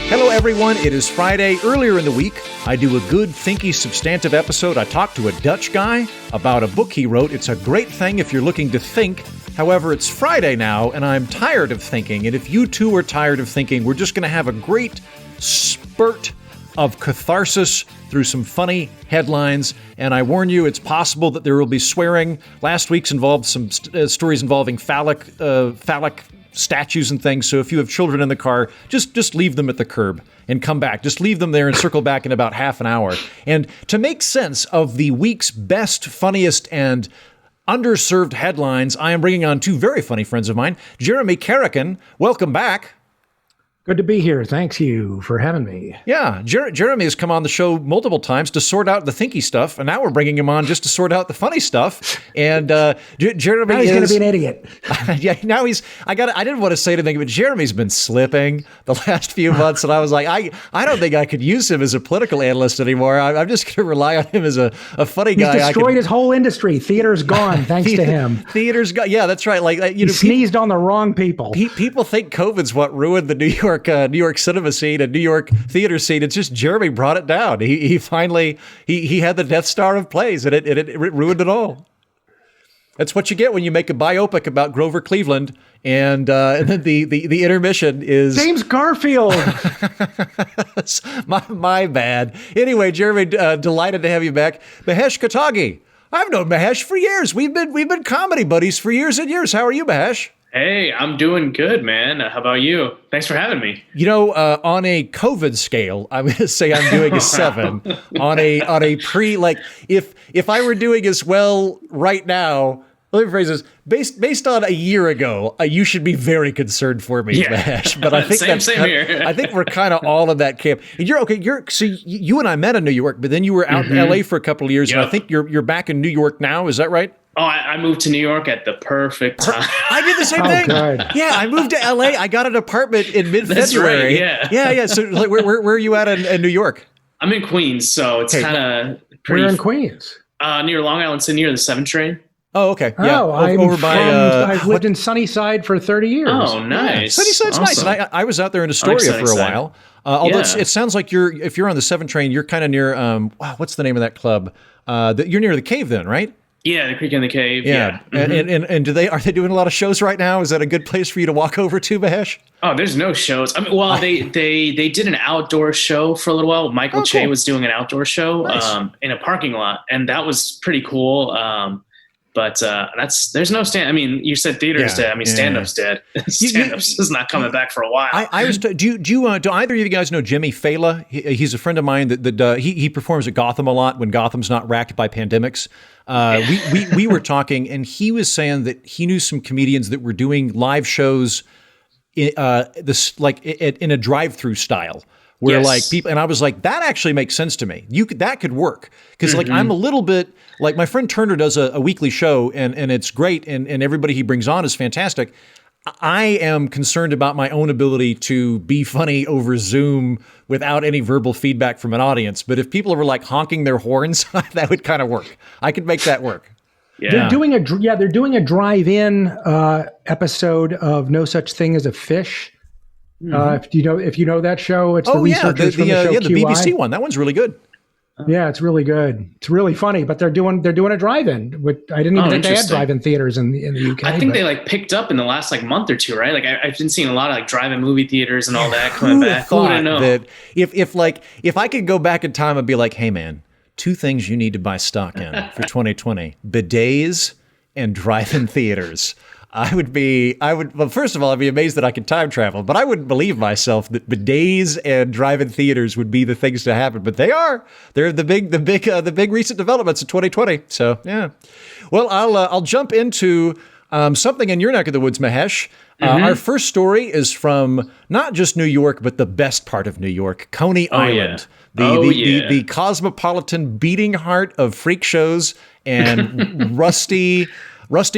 Hello, everyone. It is Friday. Earlier in the week, I do a good, thinky, substantive episode. I talked to a Dutch guy about a book he wrote. It's a great thing if you're looking to think. However, it's Friday now, and I'm tired of thinking. And if you too are tired of thinking, we're just going to have a great spurt of catharsis through some funny headlines. And I warn you, it's possible that there will be swearing. Last week's involved some stories involving phallic statues and things. So if you have children in the car, just leave them at the curb and come back. Just leave them there and circle back in about half an hour. And to make sense of the week's best, funniest, and underserved headlines, I am bringing on two very funny friends of mine. Jeremy Kareken, welcome back. Good to be here. Thanks you for having me. Yeah, Jeremy has come on the show multiple times to sort out the thinky stuff, and now we're bringing him on just to sort out the funny stuff. And Jeremy now he's going to be an idiot. Yeah, now I didn't want to say anything, but Jeremy's been slipping the last few months, and I was like, I don't think I could use him as a political analyst anymore. I'm just going to rely on him as a funny guy. He's destroyed his whole industry. Theater's gone thanks to him. Theater's gone. Yeah, that's right. Like he sneezed on the wrong people. People think COVID's what ruined the New York cinema scene and New York theater scene. It's just Jeremy brought it down. He finally had the Death Star of plays, and it ruined it all. That's what you get when you make a biopic about Grover Cleveland, and then the intermission is James Garfield. my bad. Anyway, Jeremy, delighted to have you back. Mahesh Kotagi. I've known Mahesh for years. We've been comedy buddies for years and years. How are you, Mahesh? Hey, I'm doing good, man. How about you? Thanks for having me. You know, on a COVID scale, I'm going to say I'm doing a 7. on a if I were doing as well right now, let me phrase this, based on a year ago, you should be very concerned for me, Mahesh. But I think same here. I think we're kind of all in that camp. And so you and I met in New York, but then you were out in LA for a couple of years, and I think you're back in New York now. Is that right? Oh, I moved to New York at the perfect time. I did the same thing. God. Yeah, I moved to LA. I got an apartment in mid-February. That's right, yeah. So where are you at in New York? I'm in Queens, so it's kind of pretty. We're in Queens. Near Long Island City, near the 7 train. Oh, okay. Yeah. I've lived in Sunnyside for 30 years. Oh, nice. Sunnyside's nice. And I was out there in Astoria for a while. Although it sounds like if you're on the 7 train, you're kind of near, what's the name of that club? You're near the Cave then, right? Yeah, the Creek in the Cave. Yeah. And are they doing a lot of shows right now? Is that a good place for you to walk over to, Mahesh? Oh, there's no shows. I mean, well, they did an outdoor show for a little while. Michael Che was doing an outdoor show in a parking lot, and that was pretty cool. But there's no stand. I mean, you said theater's dead. I mean, stand-up's dead. Stand-up's is not coming back for a while. Do either of you guys know Jimmy Fallon? He's a friend of mine that he performs at Gotham a lot when Gotham's not racked by pandemics. We were talking, and he was saying that he knew some comedians that were doing live shows in a drive-through style. Where like people, and I was like, that actually makes sense to me. That could work. Because like I'm a little bit, like my friend Turner does a weekly show and it's great and everybody he brings on is fantastic. I am concerned about my own ability to be funny over Zoom without any verbal feedback from an audience. But if people were like honking their horns, that would kind of work. I could make that work. Yeah. They're doing a drive-in episode of No Such Thing as a Fish. If you know that show, it's the researchers from the show QI. The BBC one. That one's really good. Yeah, it's really good. It's really funny, but they're doing a drive-in. I didn't even think they had drive-in theaters in the UK. I think they picked up in the last month or two, right? Like I've been seeing a lot of drive-in movie theaters and all that coming back. Who would have known? That if I could go back in time and be like, hey man, 2 things you need to buy stock in for 2020: bidets and drive-in theaters. Well, first of all, I'd be amazed that I could time travel, but I wouldn't believe myself that bidets and drive-in theaters would be the things to happen. But they're the big recent developments in 2020. So yeah. Well, I'll jump into something in your neck of the woods, Mahesh. Our first story is from not just New York, but the best part of New York, Coney Island. Yeah. The cosmopolitan beating heart of freak shows and rusty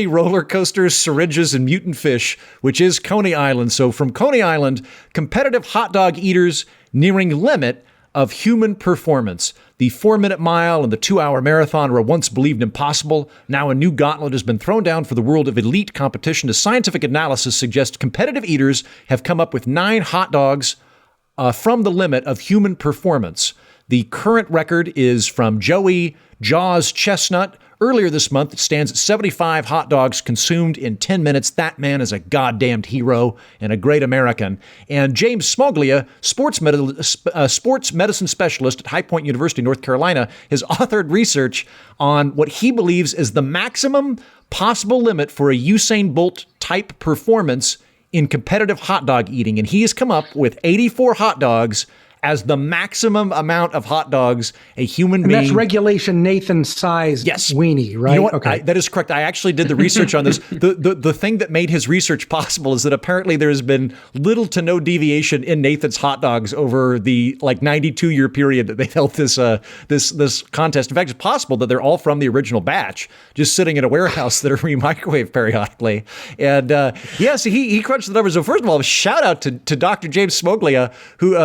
roller coasters, syringes, and mutant fish, which is Coney Island. So from Coney Island, competitive hot dog eaters nearing limit of human performance. The 4-minute mile and the 2-hour marathon were once believed impossible. Now a new gauntlet has been thrown down for the world of elite competition as scientific analysis suggests competitive eaters have come up with 9 hot dogs from the limit of human performance. The current record is from Joey Jaws Chestnut. Earlier this month, it stands at 75 hot dogs consumed in 10 minutes. That man is a goddamned hero and a great American. And James Smoglia, sports medicine specialist at High Point University, North Carolina, has authored research on what he believes is the maximum possible limit for a Usain Bolt type performance in competitive hot dog eating. And he has come up with 84 hot dogs as the maximum amount of hot dogs a human being. And that's regulation Nathan size weenie, right? You know what? Okay. That is correct. I actually did the research on this. The thing that made his research possible is that apparently there has been little to no deviation in Nathan's hot dogs over the 92-year period that they held this contest. In fact, it's possible that they're all from the original batch, just sitting in a warehouse that are re-microwaved periodically. And so he crunched the numbers. So first of all, shout out to Dr. James Smoglia, who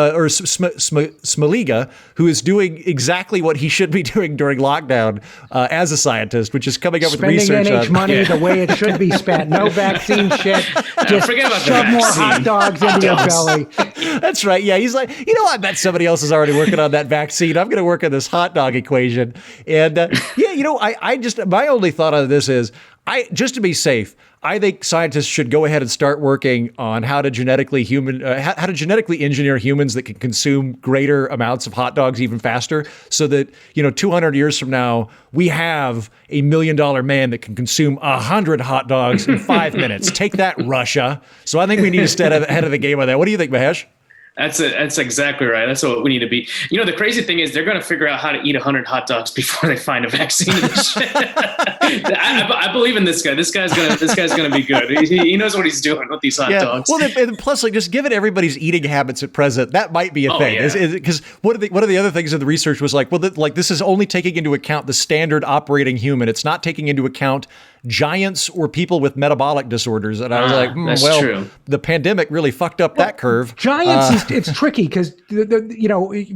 Smoliga, who is doing exactly what he should be doing during lockdown as a scientist, which is coming up with research NH money the way it should be spent. No vaccine shit. Just forget about shove more hot dogs into your belly. That's right. Yeah, he's like, I bet somebody else is already working on that vaccine. I'm going to work on this hot dog equation. And I just my only thought on this is, just to be safe, I think scientists should go ahead and start working on how to genetically engineer humans that can consume greater amounts of hot dogs even faster, so that 200 years from now we have a $1 million man that can consume 100 hot dogs in 5 minutes. Take that, Russia. So I think we need to stay ahead of the game on that. What do you think, Mahesh? That's exactly right. That's what we need to be. The crazy thing is they're going to figure out how to eat 100 hot dogs before they find a vaccine. I believe in this guy. This guy's gonna be good. He knows what he's doing with these hot dogs. Well, and plus, just given everybody's eating habits at present, that might be a thing. Because one of the other things in the research was this is only taking into account the standard operating human. It's not taking into account giants or people with metabolic disorders. And I was like, true. The pandemic really fucked up that curve. Giants, it's tricky because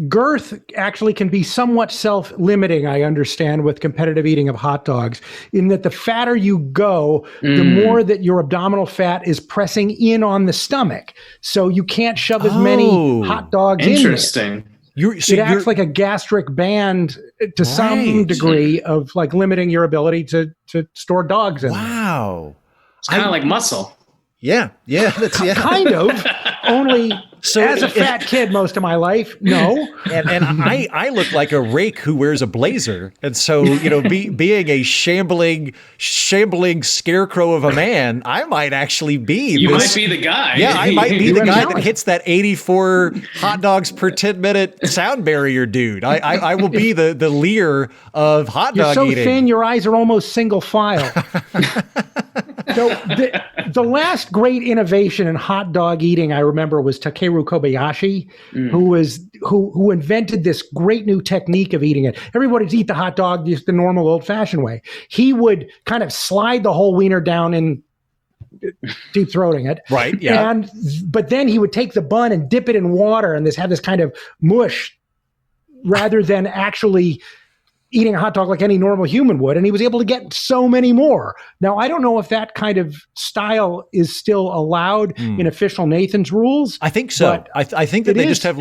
girth actually can be somewhat self-limiting, I understand, with competitive eating of hot dogs, in that the fatter you go, the more that your abdominal fat is pressing in on the stomach. So you can't shove as many hot dogs in there. Interesting. It acts like a gastric band to some degree of limiting your ability to store dogs in. Wow. It's kind of like muscle. Yeah. Kind of. Only as a fat kid most of my life, no. And I look like a rake who wears a blazer. And so, being a shambling scarecrow of a man, I might actually be. You might be the guy. Yeah, I might be the guy that hits that 84 hot dogs per 10-minute sound barrier dude. I will be the Lear of hot dog eating. You're so thin, your eyes are almost single file. So the last great innovation in hot dog eating, I remember, was Takeru Kobayashi, who invented this great new technique of eating it. Everybody'd eat the hot dog just the normal old-fashioned way. He would kind of slide the whole wiener down in deep throating it. Right, yeah. But then he would take the bun and dip it in water and have this kind of mush rather than actually eating a hot dog like any normal human would, and he was able to get so many more. Now, I don't know if that kind of style is still allowed in official Nathan's rules. I think so. I think that they just have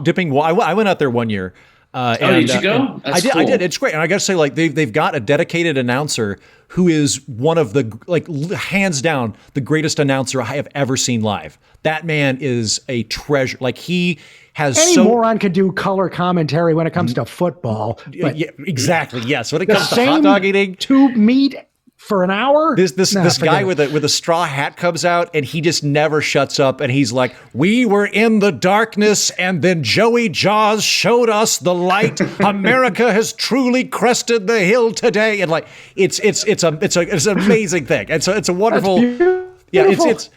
dipping. Well, I went out there one year. Did you go? I did. Cool. I did. It's great, and I got to say, they've got a dedicated announcer who is one of the hands down the greatest announcer I have ever seen live. That man is a treasure. He has any moron could do color commentary when it comes to football. Yeah, exactly. Yes, when it comes to hot dog eating, tube meat for an hour. This guy with a straw hat comes out, and he just never shuts up. And he's like, "We were in the darkness, and then Joey Jaws showed us the light. America has truly crested the hill today." And it's an amazing thing. And so it's a wonderful. Yeah, Beautiful. it's.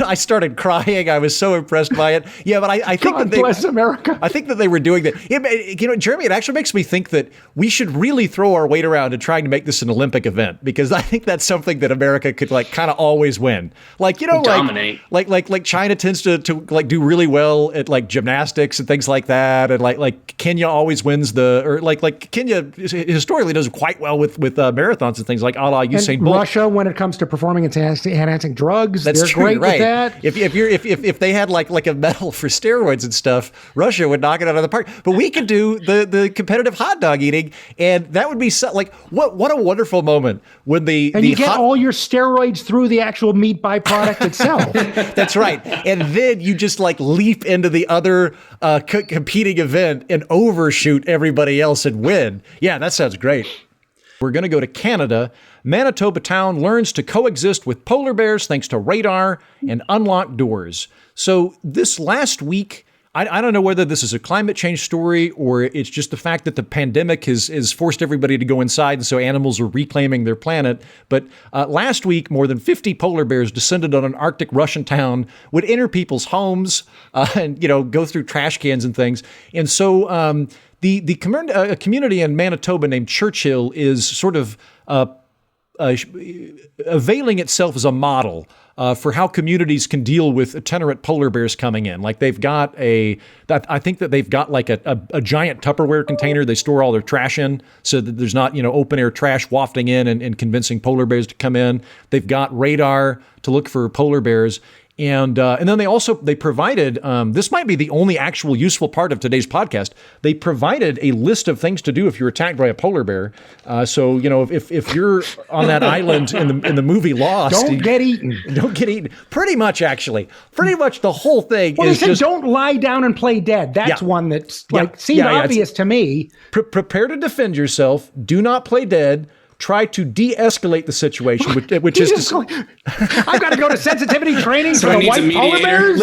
I started crying. I was so impressed by it. Yeah, but I think God bless America. I think that they were doing that. Jeremy, it actually makes me think that we should really throw our weight around in trying to make this an Olympic event, because I think that's something that America could like kind of always win. Like, dominate. Like China tends to like do really well at like gymnastics and things like that, and like Kenya always wins like Kenya historically does quite well with marathons and things like a la Usain Bolt. Russia, when it comes to performing enhancing drugs, That's they're true, great right? with that. If they had like a medal for steroids and stuff, Russia would knock it out of the park. But we could do the competitive hot dog eating, and that would be like what a wonderful moment when you get all your steroids through the actual meat byproduct itself. That's right, and then you just like leap into the other competing event and overshoot everybody else and win. Yeah, that sounds great. We're going to go to Canada. Manitoba town learns to coexist with polar bears thanks to radar and unlocked doors. So this last week, I don't know whether this is a climate change story or it's just the fact that the pandemic has forced everybody to go inside, and so animals are reclaiming their planet. But last week, more than 50 polar bears descended on an Arctic Russian town, would enter people's homes and go through trash cans and things. And so the community in Manitoba named Churchill is sort of availing itself as a model for how communities can deal with itinerant polar bears coming in. Like I think that they've got like a giant Tupperware container they store all their trash in, so that there's not open air trash wafting in and convincing polar bears to come in. They've got radar to look for polar bears. And then they provided, this might be the only actual useful part of today's podcast. They provided a list of things to do if you're attacked by a polar bear. So if you're on that island in the movie Lost, don't get eaten. Don't get eaten. Pretty much the whole thing is just don't lie down and play dead. That's one that's seemed obvious to me. Prepare to defend yourself. Do not play dead. Try to de-escalate the situation, which is I've got to go to sensitivity training for the white polar bears.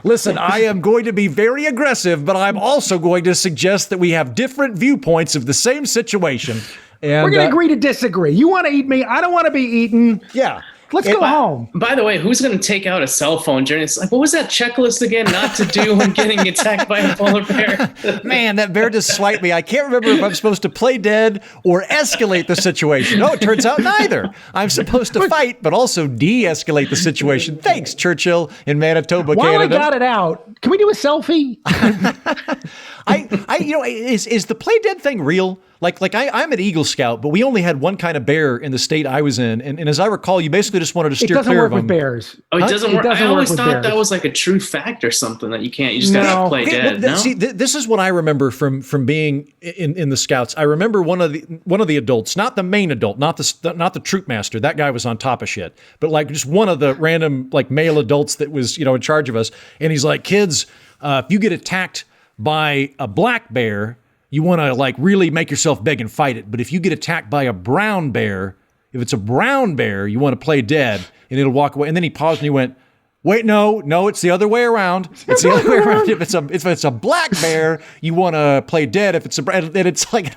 Listen. I am going to be very aggressive, but I'm also going to suggest that we have different viewpoints of the same situation. And we're going to agree to disagree. You want to eat me? I don't want to be eaten. Yeah. Let's go home. By the way, who's going to take out a cell phone, Jeremy? It's like, what was that checklist again not to do when getting attacked by a polar bear? Man, that bear just swiped me. I can't remember if I'm supposed to play dead or escalate the situation. No, it turns out neither. I'm supposed to fight, but also de-escalate the situation. Thanks, Churchill in Manitoba, While Canada. I got it out, can we do a selfie? Is the play dead thing real? Like I'm an Eagle Scout, but we only had one kind of bear in the state I was in, and as I recall, you basically just wanted to steer clear of them. It doesn't work with bears. Oh, it doesn't work. I always thought bears. that was like a true fact or something that you can't. You just gotta play dead. No? See, this is what I remember from being in the Scouts. I remember one of the adults, not the main adult, not the troop master. That guy was on top of shit. But like just one of the random like male adults that was in charge of us, and he's like, kids, if you get attacked by a black bear, you want to like really make yourself big and fight it. But if you get attacked by a brown bear, if it's a brown bear, you want to play dead and it'll walk away. And then he paused and he went, wait, no, it's the other way around. It's the other way around. If it's a black bear, you want to play dead. If it's and it's like,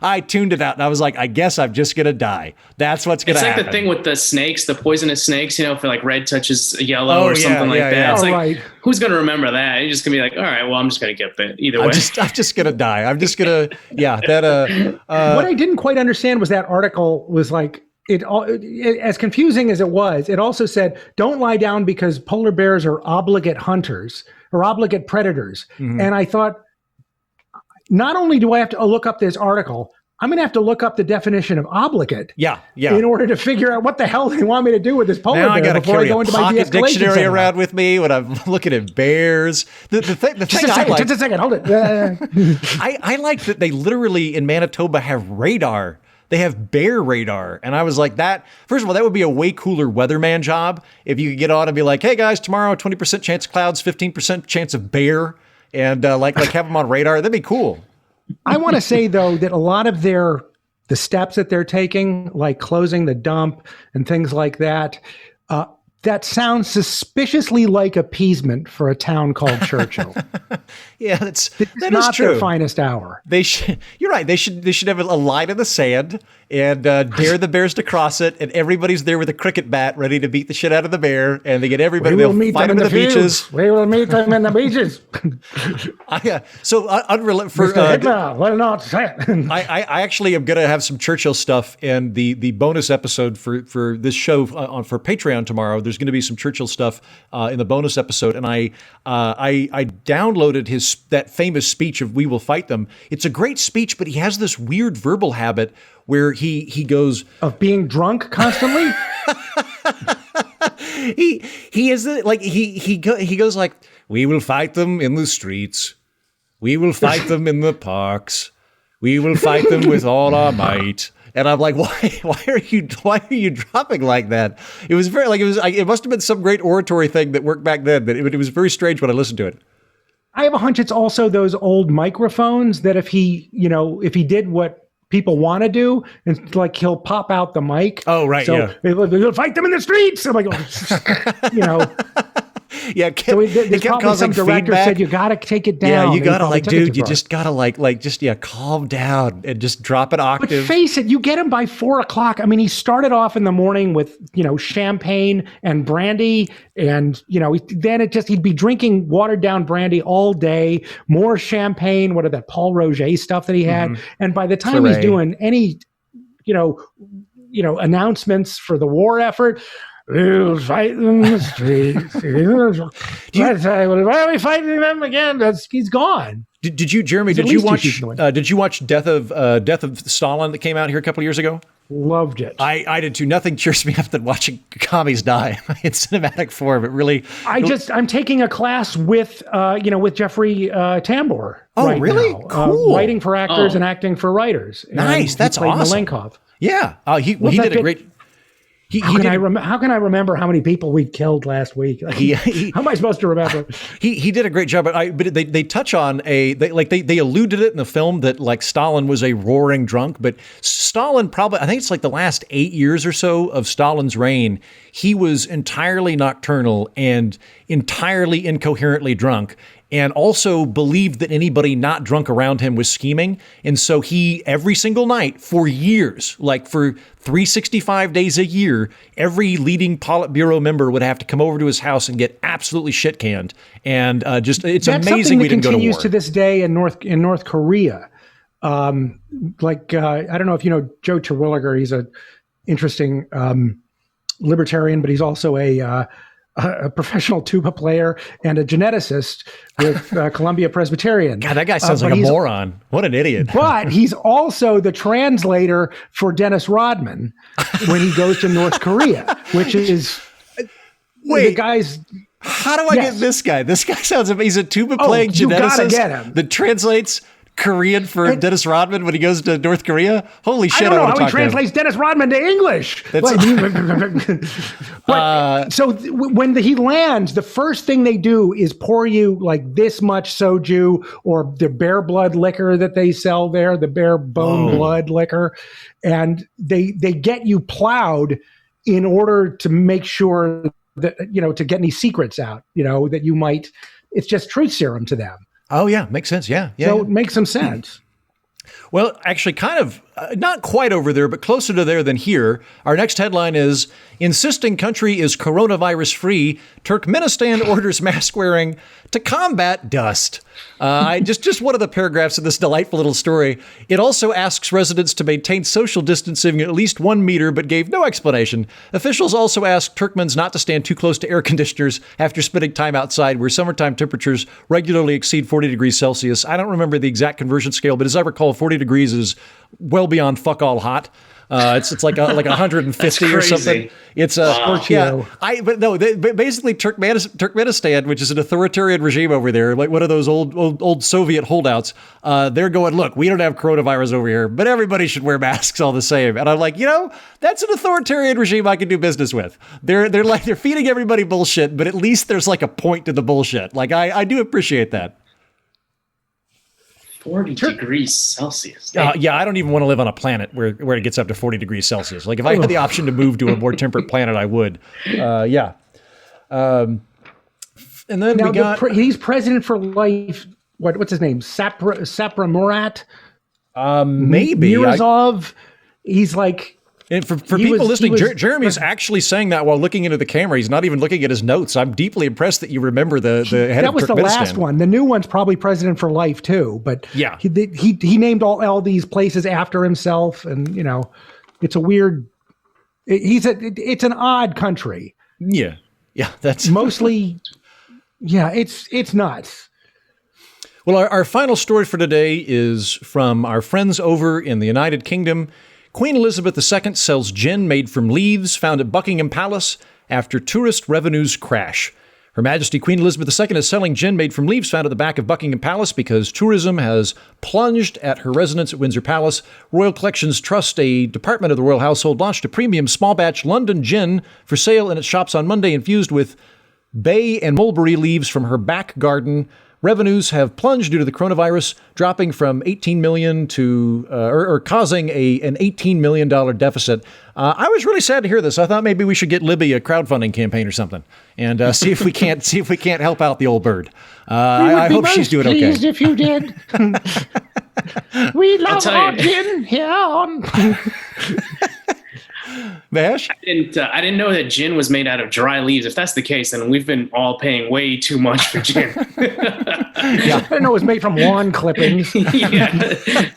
I tuned it out and I was like, I guess I'm just going to die. That's what's going to happen. It's like the thing with the snakes, the poisonous snakes, if like red touches yellow or something like that. Yeah. It's like, who's going to remember that? You're just going to be like, all right, well, I'm just going to get bit either way. I'm just going to die. I'm just going to, what I didn't quite understand was that article was like, it as confusing as it was, it also said, don't lie down because polar bears are obligate hunters or obligate predators. Mm-hmm. And I thought, not only do I have to look up this article, I'm going to have to look up the definition of obligate. Yeah. In order to figure out what the hell they want me to do with this polar bear. Now I got to carry a pocket dictionary around with me when I'm looking at bears. The thing just a second, hold it. I like that they literally in Manitoba have radar. They have bear radar. And I was like, first of all, that would be a way cooler weatherman job if you could get on and be like, hey guys, tomorrow, 20% chance of clouds, 15% chance of bear, and like have them on radar. That'd be cool. I want to say though, that a lot of the steps that they're taking, like closing the dump and things like that, that sounds suspiciously like appeasement for a town called Churchill. Yeah, that not is true. Their finest hour. You're right. They should have a line in the sand and dare the bears to cross it, and everybody's there with a cricket bat ready to beat the shit out of the bear, and they get everybody. They'll fight them in the beaches. We will meet them in the beaches. So unrelated for Hitler will not say. I actually am going to have some Churchill stuff in the bonus episode for this show for Patreon tomorrow. There's going to be some Churchill stuff in the bonus episode, and I downloaded that famous speech of "We will fight them." It's a great speech, but he has this weird verbal habit where he goes of being drunk constantly. he is like he goes like, "We will fight them in the streets. We will fight them in the parks. We will fight them with all our might." And I'm like, why are you dropping like that? It was very it must have been some great oratory thing that worked back then, but it was very strange when I listened to it. I have a hunch it's also those old microphones that if he did what people want to do, and like he'll pop out the mic. Oh, right. So they'll fight them in the streets. I'm like, Yeah, there's probably some director feedback. said you got to take it down. Yeah, you got to dude, you just got to calm down and just drop an octave. But face it, you get him by 4:00. I mean, he started off in the morning with champagne and brandy, and then he'd be drinking watered down brandy all day, more champagne, that Paul Roger stuff that he had, and by the time he's doing any announcements for the war effort. We'll fight them in the streets. Why are we fighting them again? He's gone. Did you, Jeremy? Did you watch Death of Stalin that came out here a couple of years ago? Loved it. I did too. Nothing cheers me up than watching commies die in cinematic form. It really. I'm taking a class with Jeffrey Tambor. Oh, right really? Now. Cool. Writing for actors and acting for writers. Nice. That's awesome. Malenkov. Yeah. He did a great. How can I remember how many people we killed last week? How am I supposed to remember? He did a great job, but they touch on they alluded it in the film that like Stalin was a roaring drunk, but Stalin probably, I think it's like the last 8 years or so of Stalin's reign, he was entirely nocturnal and entirely incoherently drunk, and also believed that anybody not drunk around him was scheming. And so he, every single night for years, like for 365 days a year, every leading Politburo member would have to come over to his house and get absolutely shit canned. And it's That's amazing we didn't go to war. Continues to this day in North Korea. I don't know if you know Joe Terwilliger. He's an interesting libertarian, but he's also a professional tuba player and a geneticist with Columbia Presbyterian. God, that guy sounds like a moron. What an idiot. But he's also the translator for Dennis Rodman when he goes to North Korea, which is the guy's... How do I get this guy? This guy sounds amazing. He's a tuba playing geneticist. You gotta get him. That translates Korean for Dennis Rodman when he goes to North Korea. Holy shit! I don't know how he translates Dennis Rodman to English. When he lands, the first thing they do is pour you like this much soju or the bear blood liquor that they sell there, the bear bone blood liquor, and they get you plowed in order to make sure that to get any secrets out. That you might. It's just truth serum to them. Oh, yeah. Makes sense. Yeah. So it makes some sense. Well, actually, kind of not quite over there, but closer to there than here. Our next headline is, insisting country is coronavirus free. Turkmenistan orders mask wearing to combat dust. Just one of the paragraphs of this delightful little story. It also asks residents to maintain social distancing at least 1 meter, but gave no explanation. Officials also asked Turkmens not to stand too close to air conditioners after spending time outside, where summertime temperatures regularly exceed 40 degrees Celsius. I don't remember the exact conversion scale, but as I recall, 40 degrees is well beyond fuck all hot. It's like 150 or something. It's basically Turkmenistan, which is an authoritarian regime over there, like one of those old Soviet holdouts. They're going, look, we don't have coronavirus over here, but everybody should wear masks all the same. And I'm like, that's an authoritarian regime I can do business with. They're feeding everybody bullshit, but at least there's like a point to the bullshit. Like I do appreciate that. 40 degrees Celsius. Yeah, I don't even want to live on a planet where it gets up to 40 degrees Celsius. Like if I had the option to move to a more temperate planet, I would. Yeah. And then now he's president for life. What's his name? Sapra Murat? Maybe. Mirazov. he's like. And for people listening, Jeremy's actually saying that while looking into the camera. He's not even looking at his notes. I'm deeply impressed that you remember the head that of was the last one. The new one's probably President for Life too. But yeah, he named all these places after himself, and it's a weird. It's an odd country. Yeah, that's mostly. Yeah, it's nuts. Well, our final story for today is from our friends over in the United Kingdom. Queen Elizabeth II sells gin made from leaves found at Buckingham Palace after tourist revenues crash. Her Majesty Queen Elizabeth II is selling gin made from leaves found at the back of Buckingham Palace because tourism has plunged at her residence at Windsor Palace. Royal Collections Trust, a department of the royal household, launched a premium small batch London gin for sale in its shops on Monday, infused with bay and mulberry leaves from her back garden. Revenues have plunged due to the coronavirus, dropping from $18 million to, or causing an $18 million deficit. I was really sad to hear this. I thought maybe we should get Libby a crowdfunding campaign or something, and see if we can't help out the old bird. I hope she's doing okay. If you did, we love our gin here on. Mahesh? I didn't know that gin was made out of dry leaves. If that's the case, then we've been all paying way too much for gin. Yeah, I didn't know it was made from lawn clippings. Yeah.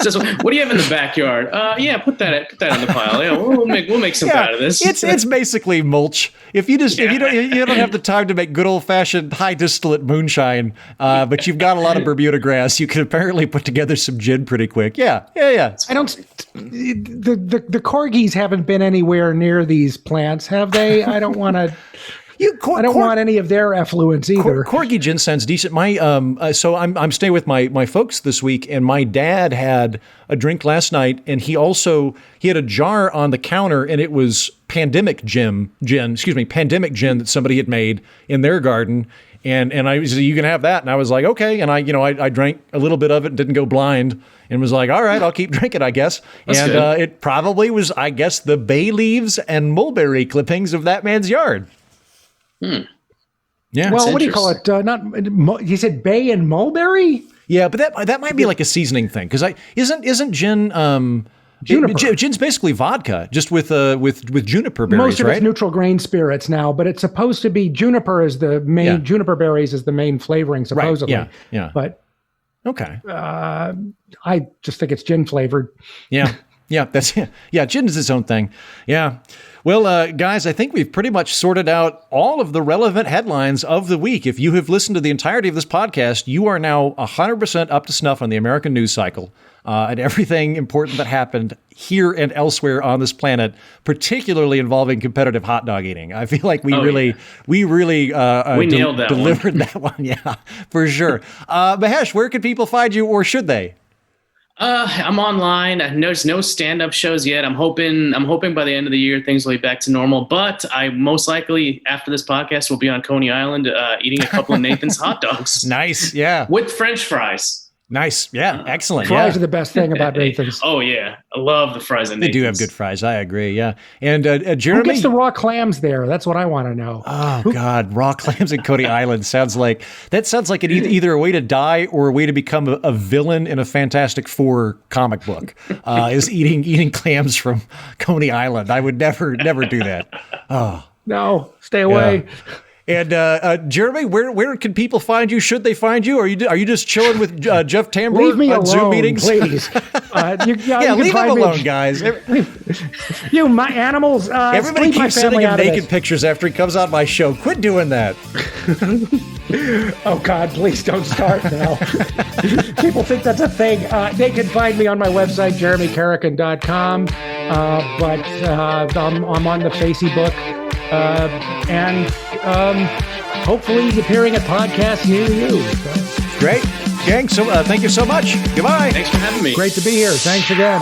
Just, what do you have in the backyard? Yeah, put that on the pile. Yeah, we'll make something out of this. It's basically mulch. If you don't have the time to make good old fashioned high distillate moonshine, but you've got a lot of Bermuda grass, you can apparently put together some gin pretty quick. Yeah. I don't. The corgis haven't been anywhere near these plants, have they? I don't want to. I don't want any of their effluence either. Corgi gin sounds decent. So I'm staying with my folks this week, and my dad had a drink last night, and he had a jar on the counter, and it was pandemic gin that somebody had made in their garden. And I said, you can have that. And I was like, okay. And I drank a little bit of it and didn't go blind and was like, all right, I'll keep drinking, I guess. That's and good. It probably was, I guess, the bay leaves and mulberry clippings of that man's yard. Yeah. Well, what do you call it? You said bay and mulberry? Yeah, but that might be like a seasoning thing. Because isn't gin... Juniper. Gin's basically vodka, just with juniper berries, Most of right? it's neutral grain spirits now, but it's supposed to be juniper is the main. Yeah. Juniper berries is the main flavoring, supposedly. Right. Yeah. But okay. I just think it's gin flavored. Yeah. Gin is its own thing. Yeah. Well, guys, I think we've pretty much sorted out all of the relevant headlines of the week. If you have listened to the entirety of this podcast, you are now 100% up to snuff on the American news cycle and everything important that happened here and elsewhere on this planet, particularly involving competitive hot dog eating. I feel like we really nailed that delivered that one. Yeah, for sure. Mahesh, where can people find you, or should they? I'm online. There's no stand-up shows yet. I'm hoping by the end of the year things will be back to normal. But I most likely after this podcast will be on Coney Island eating a couple of Nathan's hot dogs. Nice, yeah, with French fries. Nice, yeah, excellent. Fries are the best thing about Nathan's. Oh yeah, I love the fries at Nathan's. They do have good fries. I agree. Yeah, and Jeremy, who gets the raw clams there? That's what I want to know. Oh God, raw clams in Coney Island sounds like either a way to die or a way to become a villain in a Fantastic Four comic book. Is eating clams from Coney Island. I would never do that. Oh no, stay away. Yeah. And Jeremy, where can people find you? Should they find you? Are you just chilling with Jeff Tambor leave me on alone, Zoom meetings? Please. Leave him alone, guys. My animals. Everybody keeps sending him naked pictures after he comes on my show. Quit doing that. Oh God, please don't start now. People think that's a thing. They can find me on my website, jeremykareken.com. But I'm on the Facebook. And hopefully appearing at podcasts near you. So. Great. Gang, so thank you so much. Goodbye. Thanks for having me. Great to be here. Thanks again.